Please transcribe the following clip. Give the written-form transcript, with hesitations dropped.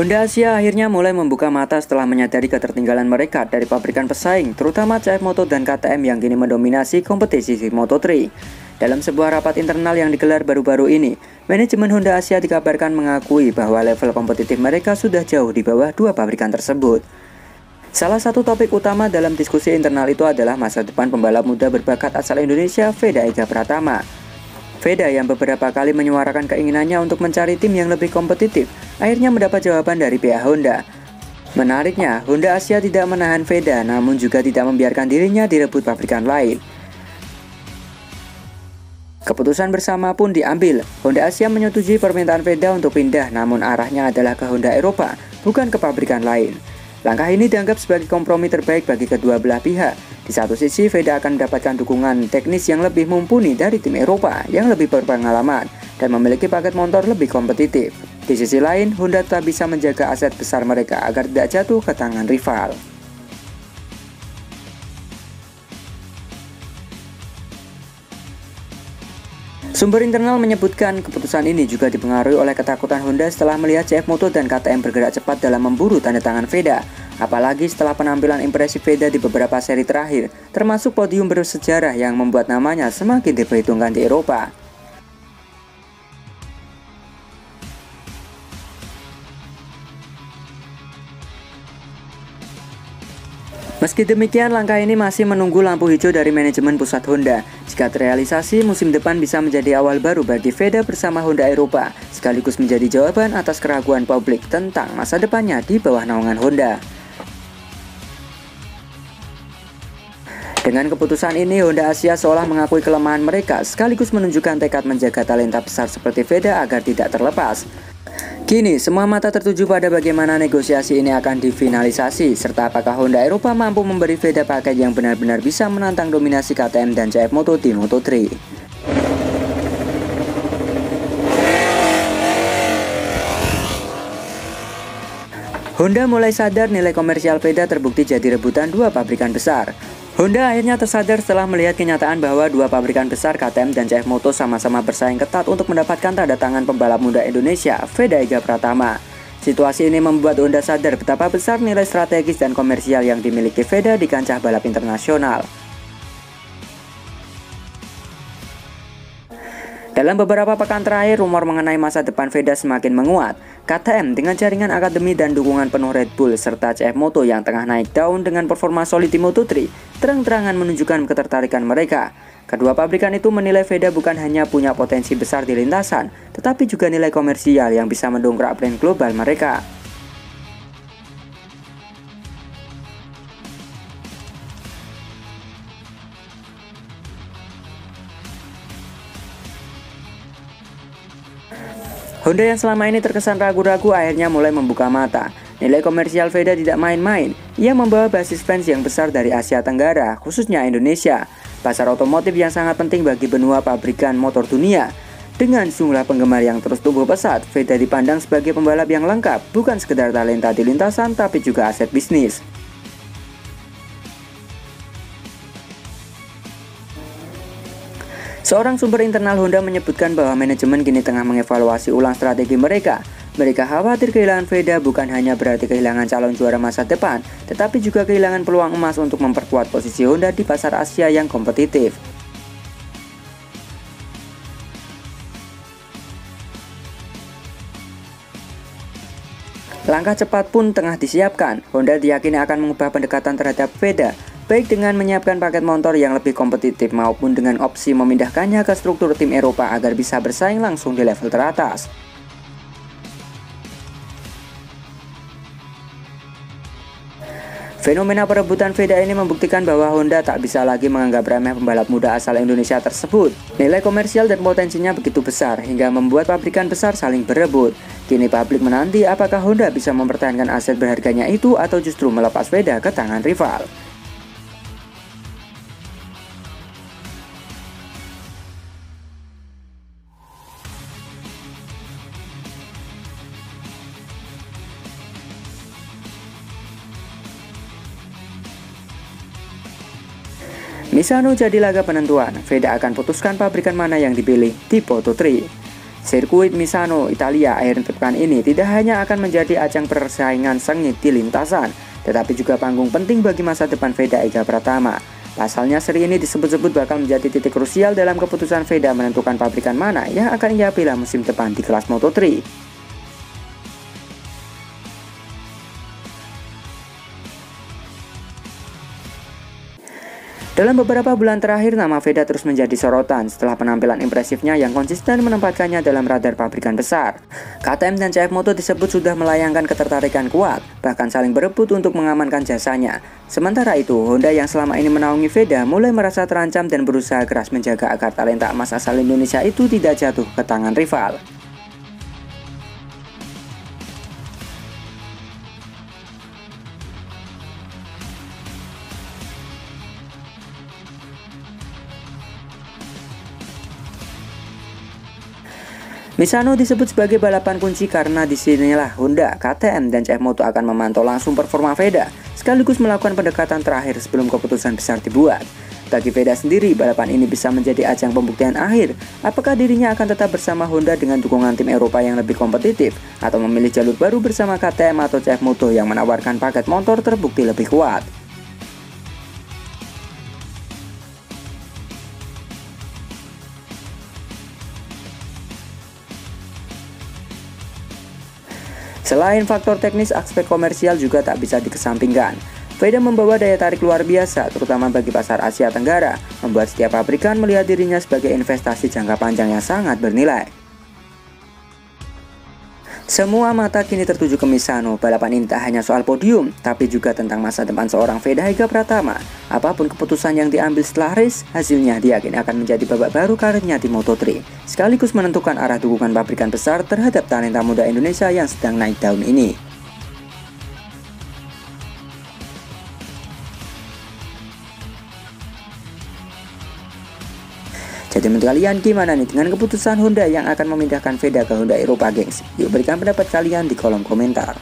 Honda Asia akhirnya mulai membuka mata setelah menyadari ketertinggalan mereka dari pabrikan pesaing, terutama CF Moto dan KTM yang kini mendominasi kompetisi Moto3. Dalam sebuah rapat internal yang digelar baru-baru ini, manajemen Honda Asia dikabarkan mengakui bahwa level kompetitif mereka sudah jauh di bawah dua pabrikan tersebut. Salah satu topik utama dalam diskusi internal itu adalah masa depan pembalap muda berbakat asal Indonesia, Veda Ega Pratama. Veda yang beberapa kali menyuarakan keinginannya untuk mencari tim yang lebih kompetitif, akhirnya mendapat jawaban dari pihak Honda. Menariknya, Honda Asia tidak menahan Veda, namun juga tidak membiarkan dirinya direbut pabrikan lain. Keputusan bersama pun diambil. Honda Asia menyetujui permintaan Veda untuk pindah, namun arahnya adalah ke Honda Eropa, bukan ke pabrikan lain. Langkah ini dianggap sebagai kompromi terbaik bagi kedua belah pihak. Di satu sisi, Veda akan mendapatkan dukungan teknis yang lebih mumpuni dari tim Eropa yang lebih berpengalaman dan memiliki paket motor lebih kompetitif. Di sisi lain, Honda tetap bisa menjaga aset besar mereka agar tidak jatuh ke tangan rival. Sumber internal menyebutkan keputusan ini juga dipengaruhi oleh ketakutan Honda setelah melihat CF Moto dan KTM bergerak cepat dalam memburu tanda tangan Veda. Apalagi setelah penampilan impresif Veda di beberapa seri terakhir, termasuk podium bersejarah yang membuat namanya semakin diperhitungkan di Eropa. Meski demikian, langkah ini masih menunggu lampu hijau dari manajemen pusat Honda. Jika terrealisasi, musim depan bisa menjadi awal baru bagi Veda bersama Honda Eropa, sekaligus menjadi jawaban atas keraguan publik tentang masa depannya di bawah naungan Honda. Dengan keputusan ini, Honda Asia seolah mengakui kelemahan mereka, sekaligus menunjukkan tekad menjaga talenta besar seperti Veda agar tidak terlepas. Kini, semua mata tertuju pada bagaimana negosiasi ini akan difinalisasi, serta apakah Honda Eropa mampu memberi Veda paket yang benar-benar bisa menantang dominasi KTM dan CF Moto di Moto3. Honda mulai sadar nilai komersial Veda terbukti jadi rebutan dua pabrikan besar. Honda akhirnya tersadar setelah melihat kenyataan bahwa dua pabrikan besar KTM dan CF Moto sama-sama bersaing ketat untuk mendapatkan tanda tangan pembalap muda Indonesia, Veda Ega Pratama. Situasi ini membuat Honda sadar betapa besar nilai strategis dan komersial yang dimiliki Veda di kancah balap internasional. Dalam beberapa pekan terakhir, rumor mengenai masa depan Veda semakin menguat. KTM dengan jaringan akademi dan dukungan penuh Red Bull serta CF Moto yang tengah naik daun dengan performa solid di Moto3 terang-terangan menunjukkan ketertarikan mereka. Kedua pabrikan itu menilai Veda bukan hanya punya potensi besar di lintasan, tetapi juga nilai komersial yang bisa mendongkrak brand global mereka. Honda yang selama ini terkesan ragu-ragu akhirnya mulai membuka mata. Nilai komersial Veda tidak main-main. Ia membawa basis fans yang besar dari Asia Tenggara, khususnya Indonesia. Pasar otomotif yang sangat penting bagi benua pabrikan motor dunia. Dengan jumlah penggemar yang terus tumbuh pesat, Veda dipandang sebagai pembalap yang lengkap, bukan sekedar talenta di lintasan tapi juga aset bisnis. Seorang sumber internal Honda menyebutkan bahwa manajemen kini tengah mengevaluasi ulang strategi mereka. Mereka khawatir kehilangan Veda bukan hanya berarti kehilangan calon juara masa depan, tetapi juga kehilangan peluang emas untuk memperkuat posisi Honda di pasar Asia yang kompetitif. Langkah cepat pun tengah disiapkan. Honda diyakini akan mengubah pendekatan terhadap Veda, baik dengan menyiapkan paket motor yang lebih kompetitif maupun dengan opsi memindahkannya ke struktur tim Eropa agar bisa bersaing langsung di level teratas. Fenomena perebutan Veda ini membuktikan bahwa Honda tak bisa lagi menganggap remeh pembalap muda asal Indonesia tersebut. Nilai komersial dan potensinya begitu besar hingga membuat pabrikan besar saling berebut. Kini publik menanti apakah Honda bisa mempertahankan aset berharganya itu atau justru melepas Veda ke tangan rival. Misano jadi laga penentuan, Veda akan putuskan pabrikan mana yang dipilih di Moto3. Sirkuit Misano, Italia akhir pekan ini tidak hanya akan menjadi ajang persaingan sengit di lintasan, tetapi juga panggung penting bagi masa depan Veda Ega Pratama. Pasalnya seri ini disebut-sebut bakal menjadi titik krusial dalam keputusan Veda menentukan pabrikan mana yang akan ia pilih musim depan di kelas Moto3. Dalam beberapa bulan terakhir, nama Veda terus menjadi sorotan setelah penampilan impresifnya yang konsisten menempatkannya dalam radar pabrikan besar. KTM dan CF Moto disebut sudah melayangkan ketertarikan kuat, bahkan saling berebut untuk mengamankan jasanya. Sementara itu, Honda yang selama ini menaungi Veda mulai merasa terancam dan berusaha keras menjaga agar talenta emas asal Indonesia itu tidak jatuh ke tangan rival. Misano disebut sebagai balapan kunci karena disinilah Honda, KTM, dan CF Moto akan memantau langsung performa Veda, sekaligus melakukan pendekatan terakhir sebelum keputusan besar dibuat. Bagi Veda sendiri, balapan ini bisa menjadi ajang pembuktian akhir, apakah dirinya akan tetap bersama Honda dengan dukungan tim Eropa yang lebih kompetitif, atau memilih jalur baru bersama KTM atau CF Moto yang menawarkan paket motor terbukti lebih kuat. Selain faktor teknis, aspek komersial juga tak bisa dikesampingkan. Veda membawa daya tarik luar biasa, terutama bagi pasar Asia Tenggara, membuat setiap pabrikan melihat dirinya sebagai investasi jangka panjang yang sangat bernilai. Semua mata kini tertuju ke Misano. Balapan ini tak hanya soal podium, tapi juga tentang masa depan seorang Veda Ega Pratama. Apapun keputusan yang diambil setelah race, hasilnya diyakin akan menjadi babak baru karirnya di Moto3, sekaligus menentukan arah dukungan pabrikan besar terhadap talenta muda Indonesia yang sedang naik daun ini. Jadi menurut kalian gimana nih dengan keputusan Honda yang akan memindahkan Veda ke Honda Eropa, gengs? Yuk berikan pendapat kalian di kolom komentar.